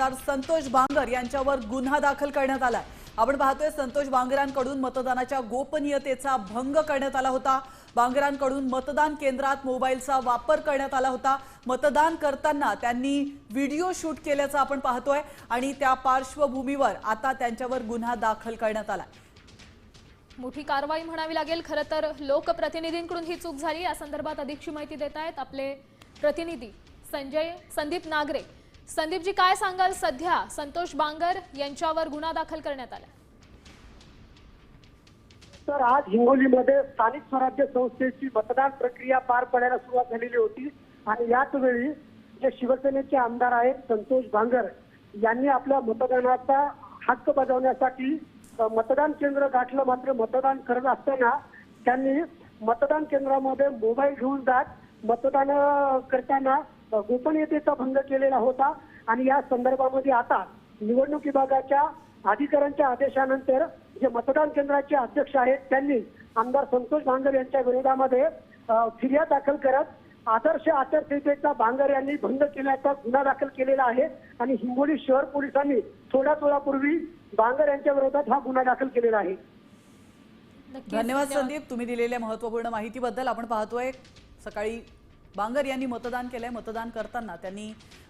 आमदार संतोष बांगर यांच्यावर गुन्हा दाखल करण्यात आला। आपण पाहतोय संतोष बांगरांकडून मतदानाच्या गोपनीयतेचा भंग करण्यात आला होता। बांगरांकडून मतदान केंद्रात मोबाईलचा वापर करण्यात आला होता। मतदान करताना त्यांनी व्हिडिओ शूट केल्याचं आपण पाहतोय आणि त्या पार्श्वभूमीवर आता त्यांच्यावर गुन्हा दाखल करण्यात आला। मोठी कारवाई म्हणावी लागेल। खरं तर लोकप्रतिनिधींकडून ही चूक झाली। या संदर्भात अधिकची माहिती देत आहेत आपले प्रतिनिधी संदीप नागरे। संदीपजी, काय सांगाल? सध्या संतोष बांगर यांच्यावर गुन्हा दाखल करण्यात आला। तर आज हिंगोलीमध्ये स्थानिक स्वराज्य संस्थेची मतदान प्रक्रिया पार पडायला सुरुवात झालेली होती आणि याच वेळी जे शिवसेनेचे आमदार आहेत संतोष बांगर यांनी आपल्या मतदानाचा हक्क बजावण्यासाठी मतदान केंद्र गाठलं। मात्र मतदान करत असताना त्यांनी मतदान केंद्रामध्ये मोबाईल घेऊन जात मतदान करताना गोपनीयतेचा भंग केलेला होता आणि या संदर्भामध्ये आता निवडणूक विभागाच्या अधिकाऱ्यांच्या आदेशानंतर जे मतदान केंद्राचे अध्यक्ष आहेत त्यांनी आमदार संतोष बांगर यांच्या विरोधामध्ये फिर्याद दाखल करत आदर्श आचारसंहितेचा बांगर यांनी भंग केल्याचा गुन्हा दाखल केलेला आहे आणि हिंगोली शहर पोलिसांनी थोड्या वेळापूर्वी बांगर यांच्या विरोधात हा गुन्हा दाखल केलेला आहे। धन्यवाद संदीप, तुम्ही दिलेल्या महत्त्वपूर्ण माहितीबद्दल। आपण पाहतोय सकाळी बांगर यांनी मतदान केलंय। मतदान करताना त्यांनी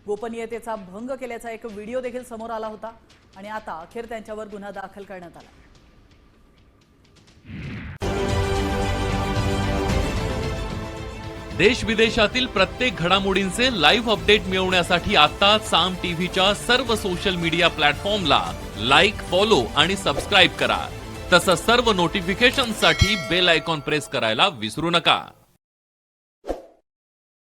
गोपनीयतेचा भंग केल्याचा एक व्हिडिओ देखील समोर आला होता आणि आता अखेर त्यांच्यावर गुन्हा दाखल करण्यात आला। देश विदेशातील प्रत्येक घडामोडींचे लाईव्ह अपडेट मिळवण्यासाठी आता साम टीव्हीच्या सर्व सोशल मीडिया प्लॅटफॉर्मला लाईक, फॉलो आणि सबस्क्राईब करा। तसंच सर्व नोटिफिकेशनसाठी बेल आयकॉन प्रेस करायला विसरू नका।